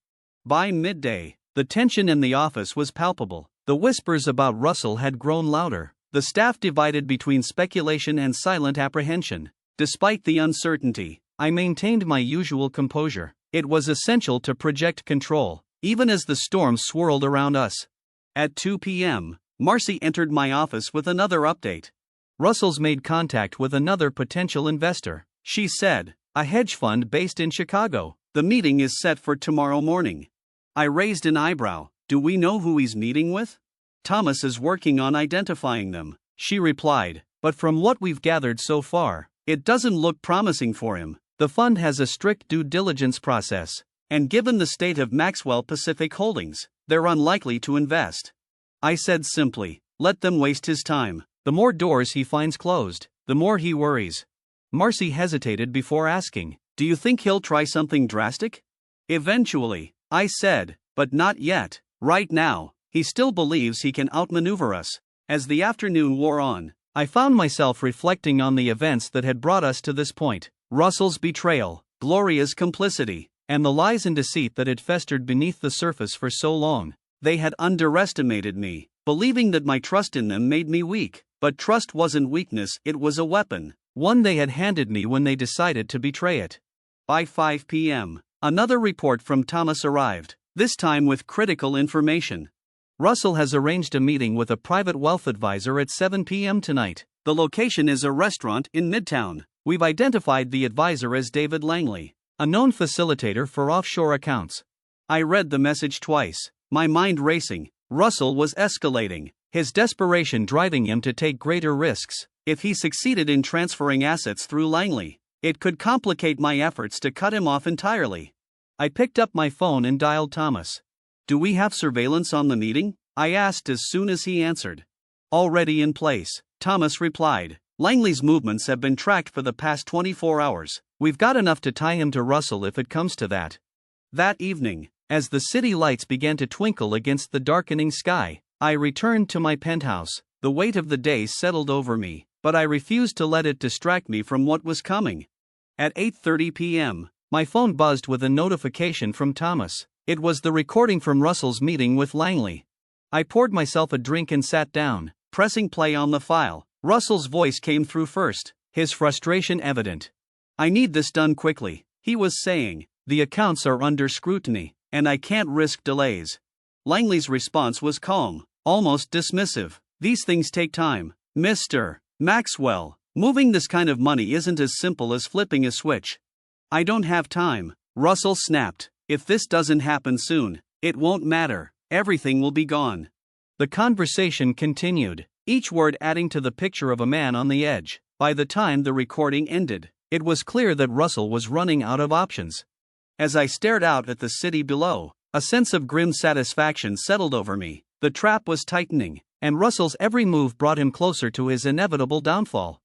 By midday, the tension in the office was palpable. The whispers about Russell had grown louder, the staff divided between speculation and silent apprehension. Despite the uncertainty, I maintained my usual composure. It was essential to project control, even as the storm swirled around us. At 2 p.m., Marcy entered my office with another update. Russell's made contact with another potential investor, she said, a hedge fund based in Chicago. The meeting is set for tomorrow morning. I raised an eyebrow. Do we know who he's meeting with? Thomas is working on identifying them, she replied, but from what we've gathered so far, it doesn't look promising for him. The fund has a strict due diligence process, and given the state of Maxwell Pacific Holdings, they're unlikely to invest. I said simply, Let them waste his time. The more doors he finds closed, the more he worries. Marcy hesitated before asking, "Do you think he'll try something drastic?" "Eventually," I said, "but not yet. Right now, he still believes he can outmaneuver us." As the afternoon wore on, I found myself reflecting on the events that had brought us to this point: Russell's betrayal, Gloria's complicity, and the lies and deceit that had festered beneath the surface for so long. They had underestimated me, believing that my trust in them made me weak. But trust wasn't weakness, it was a weapon, one they had handed me when they decided to betray it. By 5 p.m., another report from Thomas arrived, this time with critical information. "Russell has arranged a meeting with a private wealth advisor at 7 p.m. tonight. The location is a restaurant in Midtown. We've identified the advisor as David Langley, a known facilitator for offshore accounts." I read the message twice, my mind racing. Russell was escalating, his desperation driving him to take greater risks. If he succeeded in transferring assets through Langley, it could complicate my efforts to cut him off entirely. I picked up my phone and dialed Thomas. "Do we have surveillance on the meeting?" I asked as soon as he answered. "Already in place," Thomas replied. "Langley's movements have been tracked for the past 24 hours. We've got enough to tie him to Russell if it comes to that." That evening, as the city lights began to twinkle against the darkening sky, I returned to my penthouse. The weight of the day settled over me, but I refused to let it distract me from what was coming. At 8:30 p.m., my phone buzzed with a notification from Thomas. It was the recording from Russell's meeting with Langley. I poured myself a drink and sat down, pressing play on the file. Russell's voice came through first, his frustration evident. "I need this done quickly," he was saying. "The accounts are under scrutiny, and I can't risk delays." Langley's response was calm, almost dismissive. "These things take time, Mr. Maxwell. Moving this kind of money isn't as simple as flipping a switch." "I don't have time," Russell snapped. "If this doesn't happen soon, it won't matter. Everything will be gone." The conversation continued, each word adding to the picture of a man on the edge. By the time the recording ended, it was clear that Russell was running out of options. As I stared out at the city below, a sense of grim satisfaction settled over me. The trap was tightening, and Russell's every move brought him closer to his inevitable downfall.